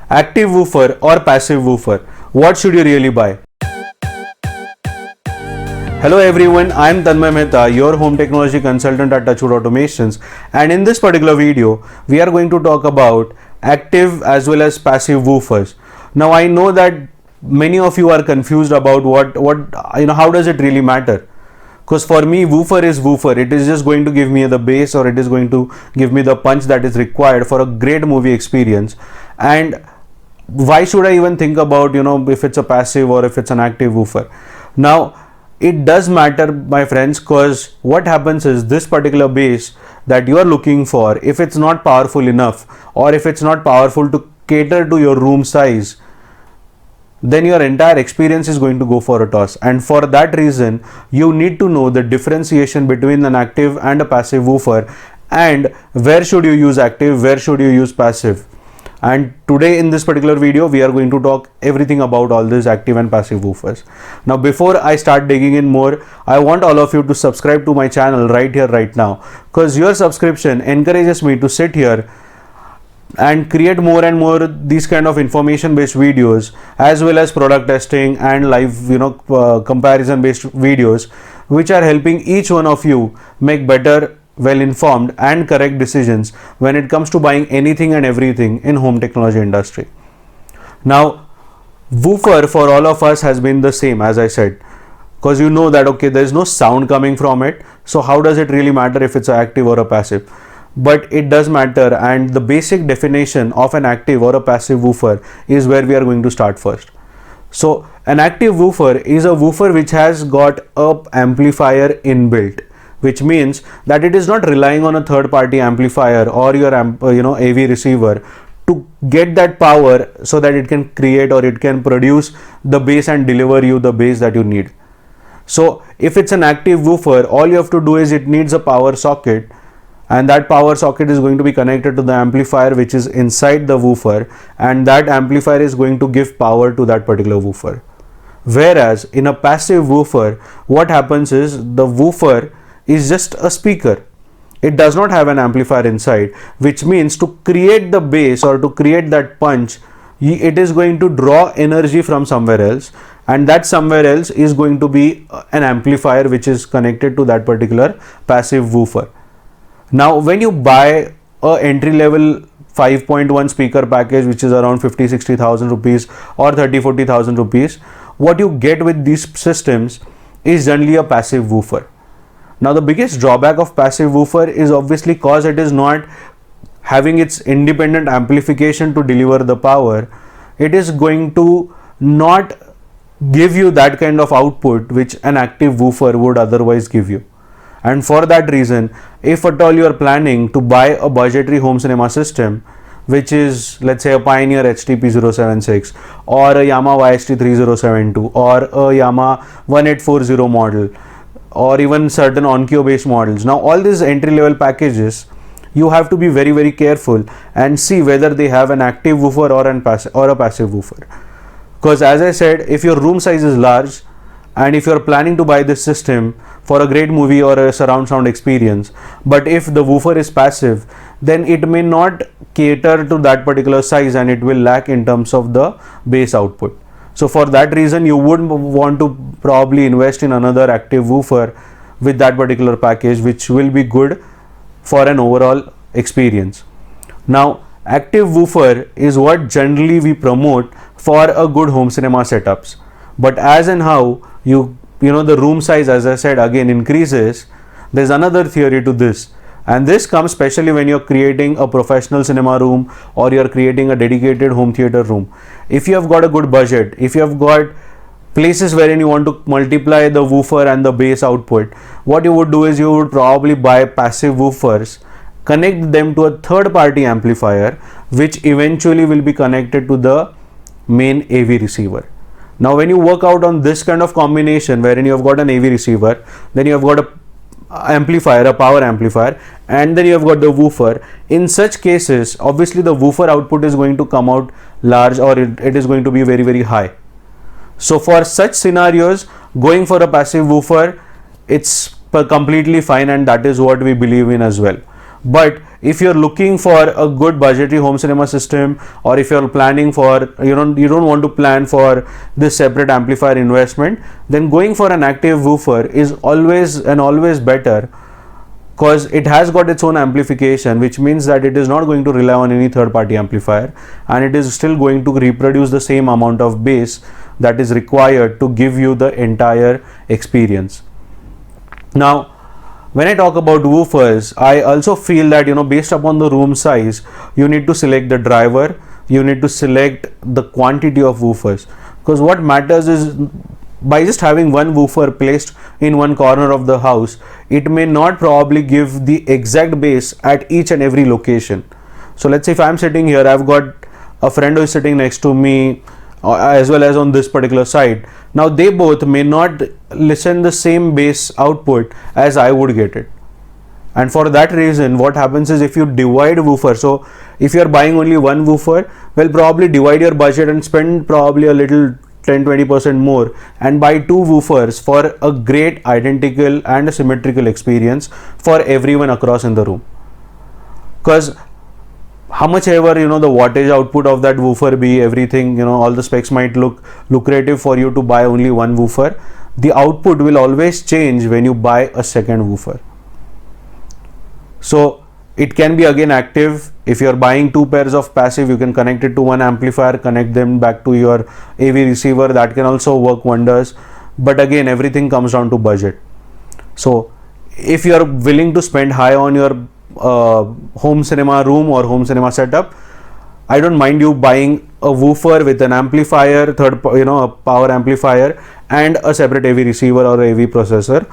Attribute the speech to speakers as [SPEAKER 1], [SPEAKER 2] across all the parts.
[SPEAKER 1] Active woofer or passive woofer? What should you really buy? Hello everyone, I am Tanmay Mehta, your home technology consultant at Touchwood Automations, and in this particular video, we are going to talk about active as well as passive woofers. Now I know that many of you are confused about how does it really matter? Because for me, woofer is woofer. It is just going to give me the bass, or it is going to give me the punch that is required for a great movie experience. And why should I even think about if it's a passive or if it's an active woofer? Now it does matter, my friends, because what happens is this particular bass that you are looking for, if it's not powerful enough or if it's not powerful to cater to your room size, then your entire experience is going to go for a toss. And for that reason, you need to know the differentiation between an active and a passive woofer, and where should you use active, where should you use passive. And today in this particular video, we are going to talk everything about all these active and passive woofers. Now before I start digging in more, I want all of you to subscribe to my channel right here, right now, because your subscription encourages me to sit here and create more and more these kind of information based videos, as well as product testing and live comparison based videos, which are helping each one of you make better, well informed and correct decisions when it comes to buying anything and everything in home technology industry. Now woofer for all of us has been the same, as I said, because you know that okay, there is no sound coming from it, so how does it really matter if it's an active or a passive? But it does matter, and the basic definition of an active or a passive woofer is where we are going to start first. So an active woofer is a woofer which has got a amplifier inbuilt, which means that it is not relying on a third party amplifier or your AV receiver to get that power so that it can create or it can produce the bass and deliver you the bass that you need. So if it's an active woofer, all you have to do is it needs a power socket, and that power socket is going to be connected to the amplifier which is inside the woofer, and that amplifier is going to give power to that particular woofer. Whereas in a passive woofer, what happens is the woofer is just a speaker. It does not have an amplifier inside, which means to create the bass or to create that punch, it is going to draw energy from somewhere else, and that somewhere else is going to be an amplifier which is connected to that particular passive woofer. Now when you buy a entry level 5.1 speaker package which is around 50,000-60,000 rupees or 30,000-40,000 rupees, what you get with these systems is generally a passive woofer. Now the biggest drawback of passive woofer is obviously because it is not having its independent amplification to deliver the power. It is going to not give you that kind of output which an active woofer would otherwise give you. And for that reason, if at all you are planning to buy a budgetary home cinema system, which is let's say a Pioneer HTP076 or a Yamaha YST3072 or a Yamaha 1840 model, or even certain Onkyo based models. Now all these entry level packages, you have to be very, very careful and see whether they have an active woofer or a passive woofer. Because as I said, if your room size is large and if you are planning to buy this system for a great movie or a surround sound experience, but if the woofer is passive, then it may not cater to that particular size and it will lack in terms of the bass output. So for that reason, you would want to probably invest in another active woofer with that particular package, which will be good for an overall experience. Now active woofer is what generally we promote for a good home cinema setups, but as and how the room size, as I said, again increases, there's another theory to this, and this comes especially when you're creating a professional cinema room or you're creating a dedicated home theater room. If you have got a good budget, if you have got places wherein you want to multiply the woofer and the bass output, what you would do is you would probably buy passive woofers, connect them to a third party amplifier which eventually will be connected to the main AV receiver. Now when you work out on this kind of combination wherein you have got an AV receiver, then you have got a amplifier, a power amplifier, and then you have got the woofer, in such cases obviously the woofer output is going to come out large, or it is going to be very, very high. So for such scenarios, going for a passive woofer, it's completely fine, and that is what we believe in as well. But if you're looking for a good budgetary home cinema system, or if you're planning for, you don't want to plan for this separate amplifier investment, then going for an active woofer is always better, because it has got its own amplification, which means that it is not going to rely on any third party amplifier, and it is still going to reproduce the same amount of bass that is required to give you the entire experience. Now, when I talk about woofers, I also feel that, based upon the room size, you need to select the driver, you need to select the quantity of woofers, because what matters is, by just having one woofer placed in one corner of the house, it may not probably give the exact bass at each and every location. So let's say if I'm sitting here, I've got a friend who is sitting next to me, as well as on this particular side. Now they both may not listen the same bass output as I would get it. And for that reason, what happens is, if you divide woofer, so if you're buying only one woofer, well, probably divide your budget and spend probably a little 10-20% more and buy two woofers for a great identical and a symmetrical experience for everyone across in the room. Because how much ever the wattage output of that woofer be, everything, all the specs might look lucrative for you to buy only one woofer, the output will always change when you buy a second woofer. So it can be again active. If you're buying two pairs of passive, you can connect it to one amplifier, connect them back to your AV receiver. That can also work wonders. But again, everything comes down to budget. So if you're willing to spend high on your home cinema room or home cinema setup, I don't mind you buying a woofer with an amplifier, a power amplifier, and a separate AV receiver or AV processor.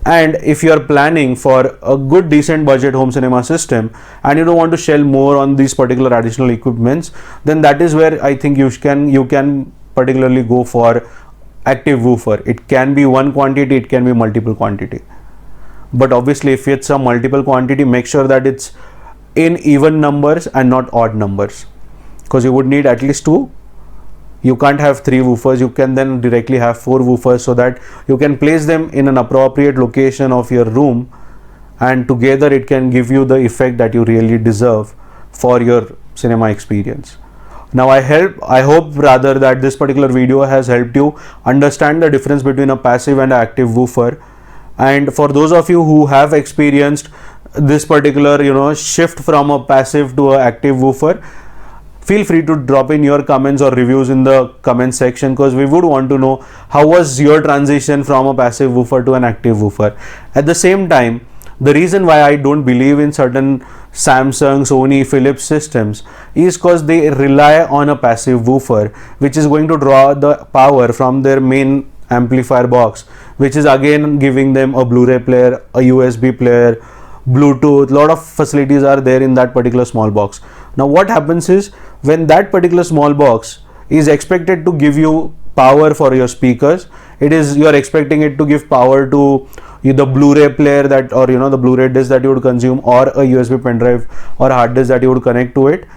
[SPEAKER 1] And if you are planning for a good decent budget home cinema system and you don't want to shell more on these particular additional equipments, then that is where I think you can particularly go for active woofer. It can be one quantity, it can be multiple quantity. But obviously, if it's a multiple quantity, make sure that it's in even numbers and not odd numbers, because you would need at least two. You can't have three woofers. You can then directly have four woofers, so that you can place them in an appropriate location of your room, and together it can give you the effect that you really deserve for your cinema experience. Now I hope rather that this particular video has helped you understand the difference between a passive and active woofer. And for those of you who have experienced this particular shift from a passive to an active woofer, feel free to drop in your comments or reviews in the comment section, because we would want to know how was your transition from a passive woofer to an active woofer. At the same time, the reason why I don't believe in certain Samsung, Sony, Philips systems is because they rely on a passive woofer, which is going to draw the power from their main amplifier box, which is again giving them a Blu-ray player, a USB player, Bluetooth. Lot of facilities are there in that particular small box. Now what happens is, when that particular small box is expected to give you power for your speakers, you are expecting it to give power to the Blu-ray player that, or the Blu-ray disc that you would consume, or a USB pen drive or hard disk that you would connect to it.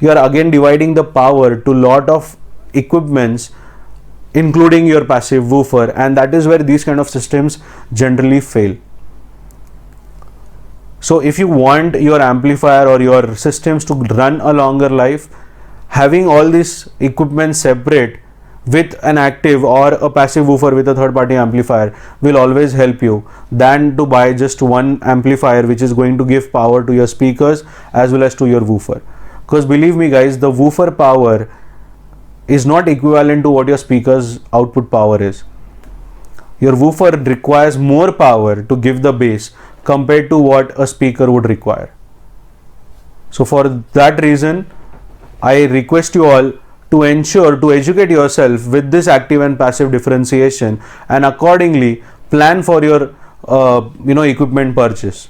[SPEAKER 1] You are again dividing the power to lot of equipments, including your passive woofer, and that is where these kind of systems generally fail. So if you want your amplifier or your systems to run a longer life, having all these equipment separate with an active or a passive woofer with a third party amplifier will always help you, than to buy just one amplifier which is going to give power to your speakers as well as to your woofer. Because believe me guys, the woofer power is not equivalent to what your speaker's output power is. Your woofer requires more power to give the bass compared to what a speaker would require. So for that reason, I request you all to ensure to educate yourself with this active and passive differentiation, and accordingly plan for your equipment purchase.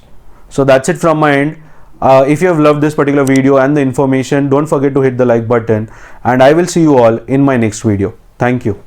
[SPEAKER 1] So that's it from my end. If you have loved this particular video and the information, don't forget to hit the like button, and I will see you all in my next video. Thank you.